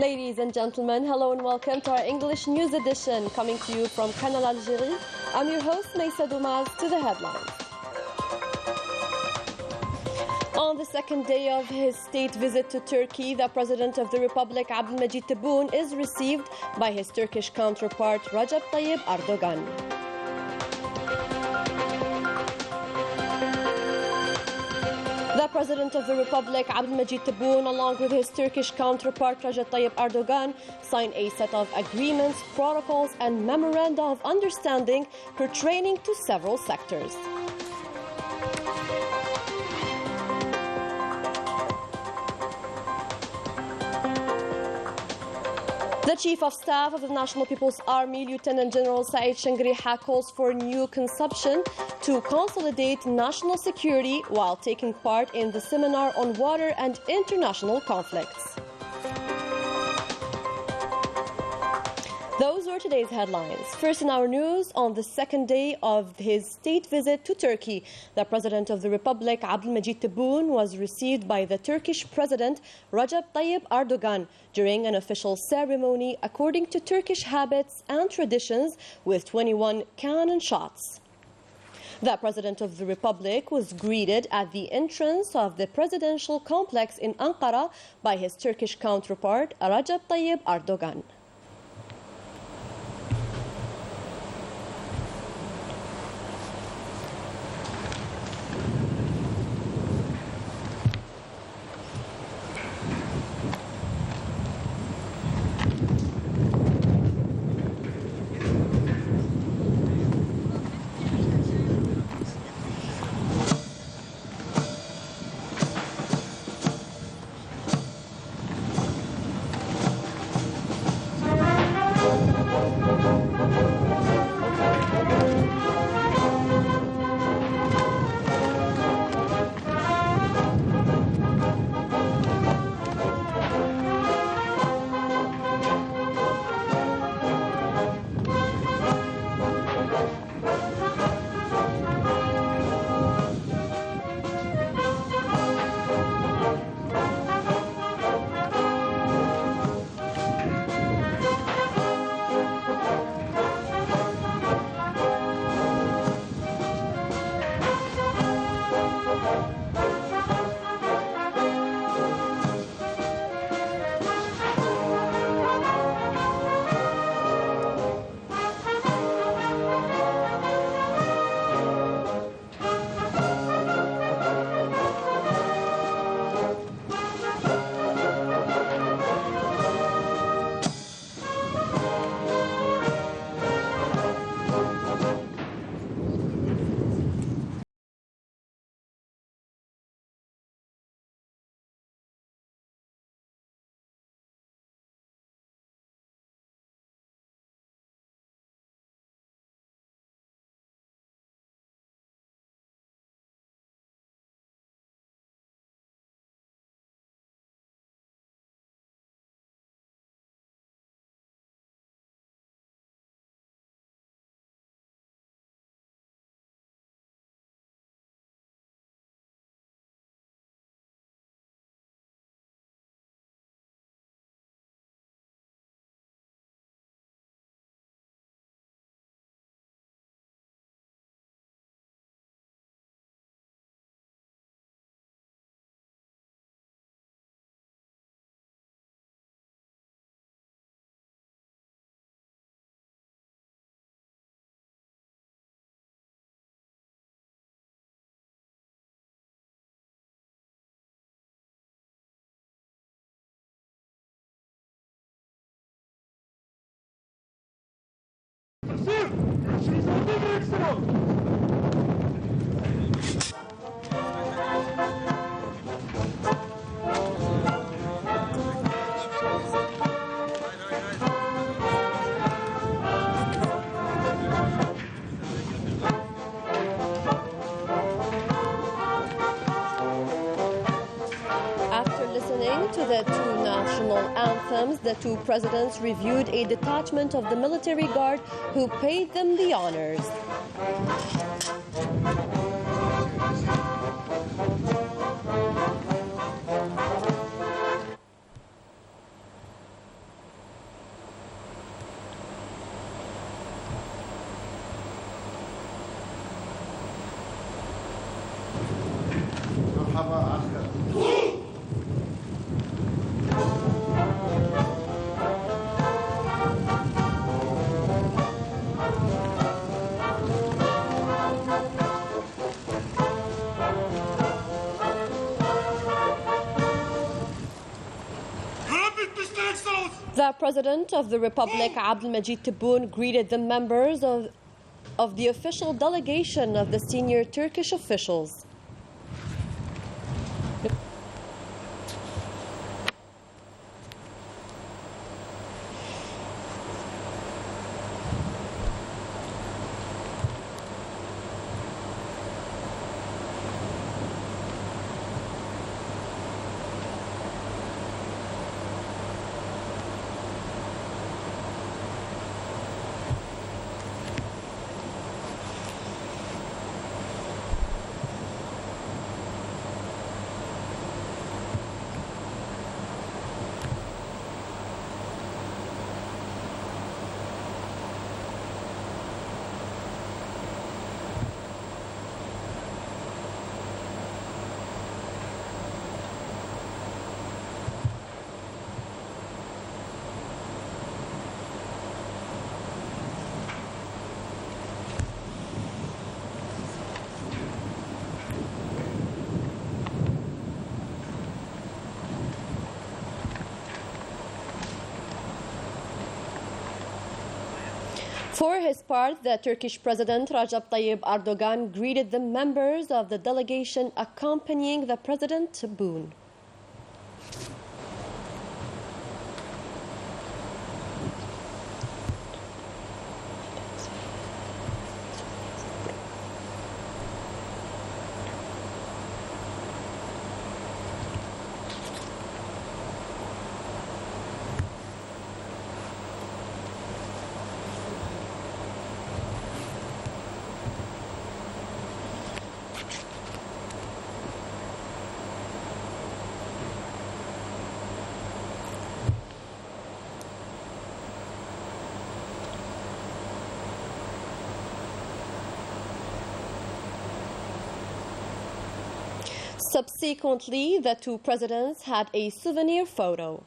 Ladies and gentlemen, hello and welcome to our English news edition, coming to you from Canal, Algérie. I'm your host, Maysa Doumaz. To the headlines. On the second day of his state visit to Turkey, the President of the Republic, Abdulmajid Tebboune, is received by his Turkish counterpart, Recep Tayyip Erdogan. The President of the Republic, Abdulmajid Tebboune, along with his Turkish counterpart, Recep Tayyip Erdogan, signed a set of agreements, protocols, and memoranda of understanding pertaining to several sectors. The Chief of Staff of the National People's Army, Lieutenant General Saeed Shangriha, calls for new consumption to consolidate national security while taking part in the seminar on water and international conflicts. Those were today's headlines. First in our news, on the second day of his state visit to Turkey, the President of the Republic, Abdulmajid Tebboune, was received by the Turkish President, Recep Tayyip Erdogan, during an official ceremony according to Turkish habits and traditions with 21 cannon shots. The President of the Republic was greeted at the entrance of the presidential complex in Ankara by his Turkish counterpart, Recep Tayyip Erdogan. To the two national anthems, the two presidents reviewed a detachment of the military guard who paid them the honors. The President of the Republic, Abdelmajid Tebboune, greeted the members of the official delegation of the senior Turkish officials. For his part, the Turkish President Recep Tayyip Erdogan greeted the members of the delegation accompanying the President Tebboune. Subsequently, the two presidents had a souvenir photo.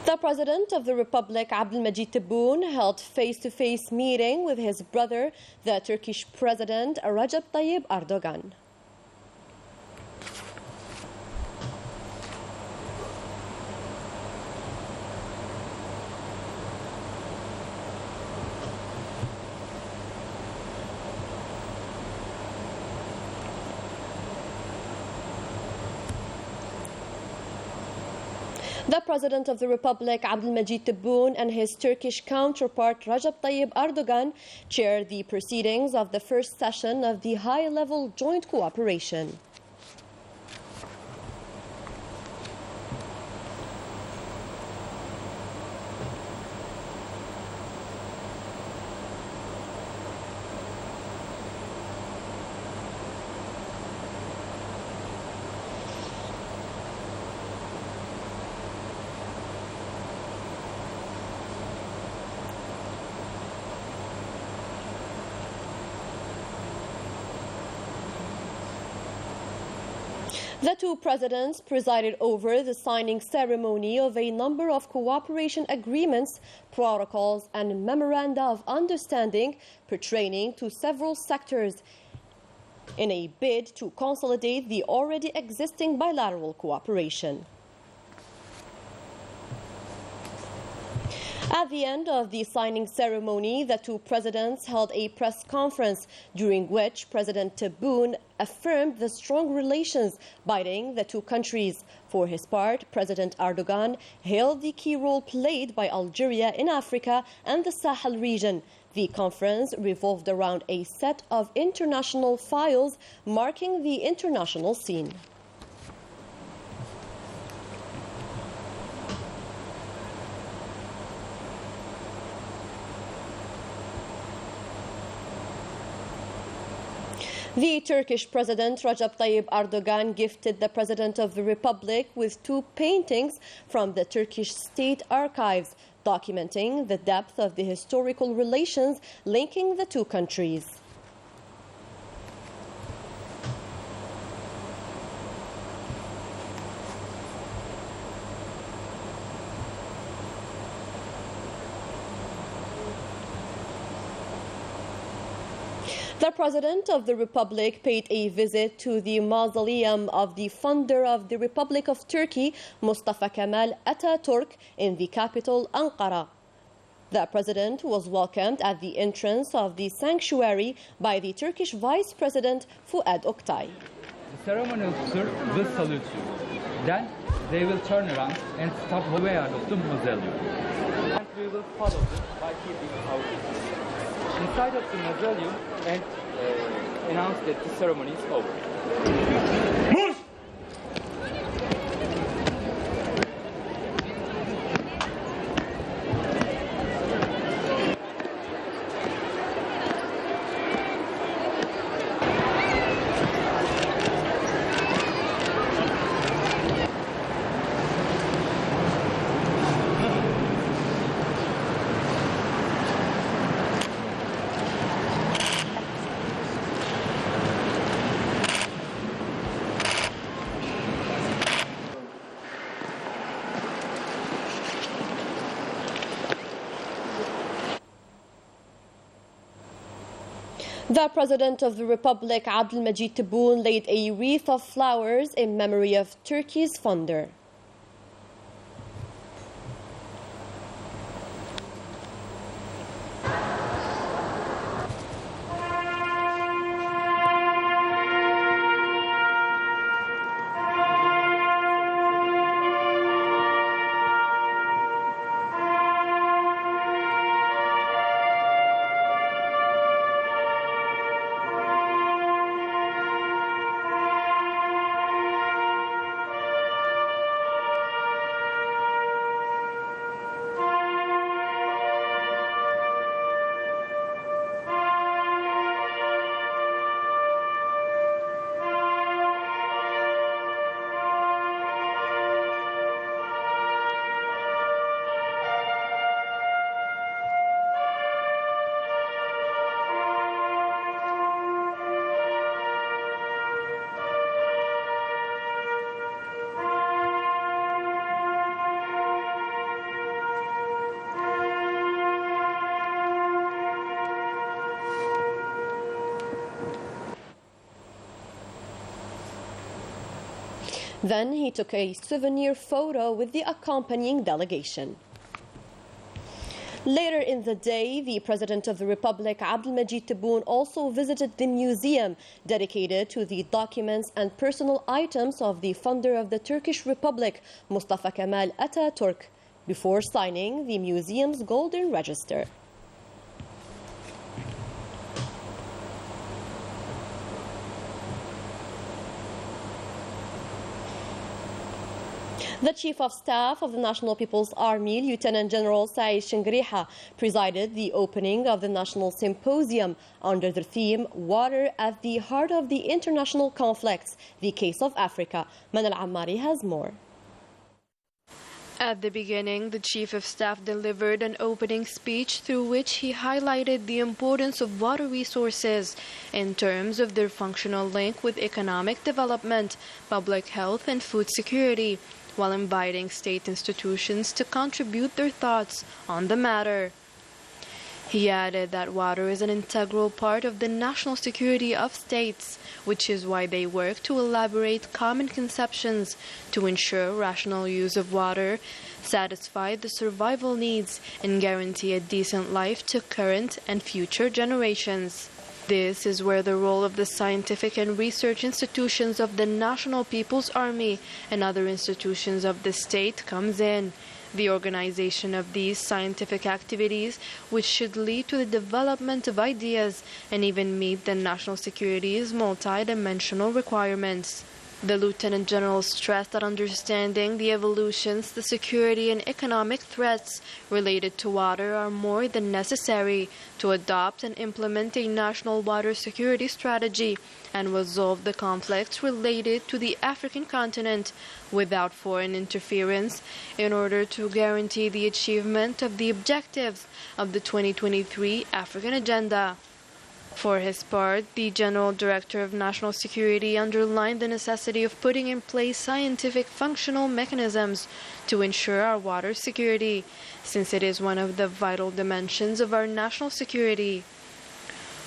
The President of the Republic, Abdelmajid Tebboune, held face-to-face meeting with his brother, the Turkish President Recep Tayyip Erdogan. The President of the Republic, Abdelmajid Tebboune, and his Turkish counterpart, Recep Tayyip Erdogan, chaired the proceedings of the first session of the high-level joint cooperation. The two presidents presided over the signing ceremony of a number of cooperation agreements, protocols, and memoranda of understanding pertaining to several sectors in a bid to consolidate the already existing bilateral cooperation. At the end of the signing ceremony, the two presidents held a press conference during which President Tebboune affirmed the strong relations binding the two countries. For his part, President Erdogan hailed the key role played by Algeria in Africa and the Sahel region. The conference revolved around a set of international files marking the international scene. The Turkish President Recep Tayyip Erdogan gifted the President of the Republic with 2 paintings from the Turkish State Archives, documenting the depth of the historical relations linking the 2 countries. The President of the Republic paid a visit to the mausoleum of the founder of the Republic of Turkey, Mustafa Kemal Atatürk, in the capital, Ankara. The President was welcomed at the entrance of the sanctuary by the Turkish Vice President Fuat Oktay. The ceremonial will salute you. Then they will turn around and start toward of the mausoleum. And we will follow this by keeping our distance inside of the mausoleum and announce that the ceremony is over. The President of the Republic, Abdelmajid Tebboune, laid a wreath of flowers in memory of Turkey's founder. Then he took a souvenir photo with the accompanying delegation. Later in the day, the President of the Republic, Abdelmajid Tebboune, also visited the museum dedicated to the documents and personal items of the founder of the Turkish Republic, Mustafa Kemal Atatürk, before signing the museum's golden register. The Chief of Staff of the National People's Army, Lieutenant General Saeed Shingriha, presided the opening of the National Symposium under the theme Water at the Heart of the International Conflicts, the Case of Africa. Manal Ammari has more. At the beginning, the Chief of Staff delivered an opening speech through which he highlighted the importance of water resources in terms of their functional link with economic development, public health, and food security, while inviting state institutions to contribute their thoughts on the matter. He added that water is an integral part of the national security of states, which is why they work to elaborate common conceptions to ensure rational use of water, satisfy the survival needs, and guarantee a decent life to current and future generations. This is where the role of the scientific and research institutions of the National People's Army and other institutions of the state comes in. The organization of these scientific activities, which should lead to the development of ideas and even meet the national security's multidimensional requirements. The Lieutenant General stressed that understanding the evolutions, the security and economic threats related to water are more than necessary to adopt and implement a national water security strategy and resolve the conflicts related to the African continent without foreign interference in order to guarantee the achievement of the objectives of the 2023 African Agenda. For his part, the General Director of National Security underlined the necessity of putting in place scientific functional mechanisms to ensure our water security, since it is one of the vital dimensions of our national security.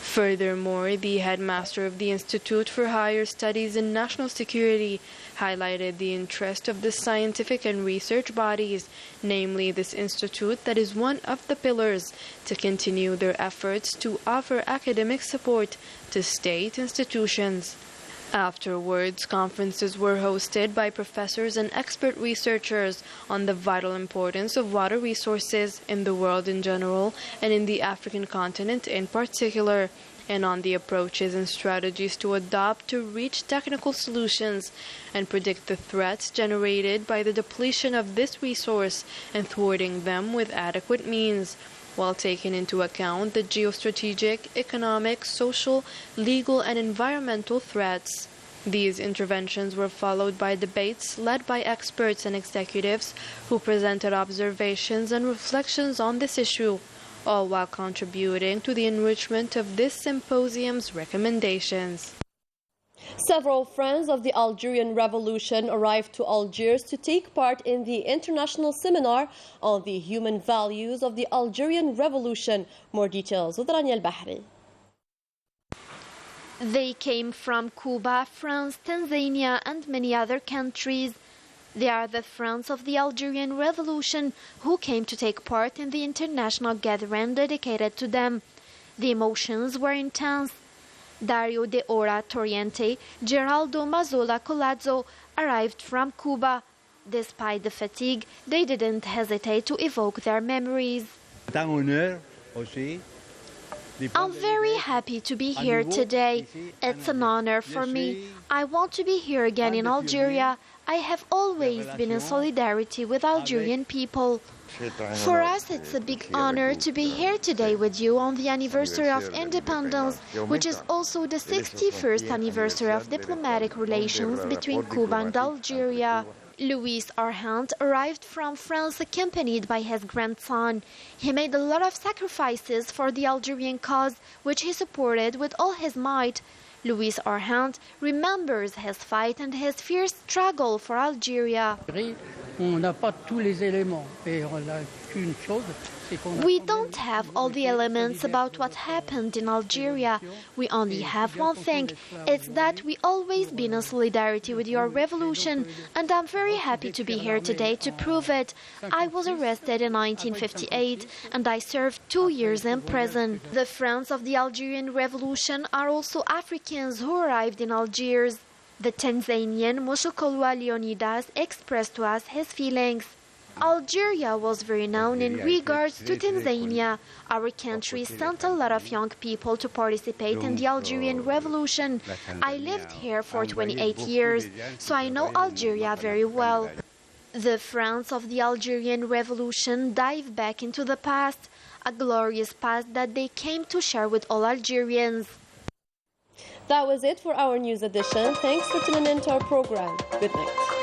Furthermore, the headmaster of the Institute for Higher Studies in National Security highlighted the interest of the scientific and research bodies, namely this institute that is one of the pillars to continue their efforts to offer academic support to state institutions. Afterwards, conferences were hosted by professors and expert researchers on the vital importance of water resources in the world in general and in the African continent in particular, and on the approaches and strategies to adopt to reach technical solutions and predict the threats generated by the depletion of this resource and thwarting them with adequate means, while taking into account the geostrategic, economic, social, legal, and environmental threats. These interventions were followed by debates led by experts and executives who presented observations and reflections on this issue, all while contributing to the enrichment of this symposium's recommendations. Several friends of the Algerian Revolution arrived to Algiers to take part in the international seminar on the human values of the Algerian Revolution. More details with Rania Al-Bahri. They came from Cuba, France, Tanzania, and many other countries. They are the friends of the Algerian Revolution who came to take part in the international gathering dedicated to them. The emotions were intense. Dario de Ora Torriente, Geraldo Mazzola Colazzo arrived from Cuba. Despite the fatigue, they didn't hesitate to evoke their memories. I'm very happy to be here today. It's an honor for me. I want to be here again in Algeria. I have always been in solidarity with Algerian people. For us, it's a big honor to be here today with you on the anniversary of independence, which is also the 61st anniversary of diplomatic relations between Cuba and Algeria. Louis Arhant arrived from France accompanied by his grandson. He made a lot of sacrifices for the Algerian cause, which he supported with all his might. Louis Arhant remembers his fight and his fierce struggle for Algeria. We don't have all the elements about what happened in Algeria. We only have one thing. It's that we always been in solidarity with your revolution, and I'm very happy to be here today to prove it. I was arrested in 1958, and I served 2 years in prison. The friends of the Algerian Revolution are also Africans who arrived in Algiers. The Tanzanian Mushokolwa Leonidas expressed to us his feelings. Algeria was very known in regards to Tanzania. Our country sent a lot of young people to participate in the Algerian Revolution. I lived here for 28 years, so I know Algeria very well. The friends of the Algerian Revolution dive back into the past, a glorious past that they came to share with all Algerians. That was it for our news edition. Thanks for tuning in to our program. Good night.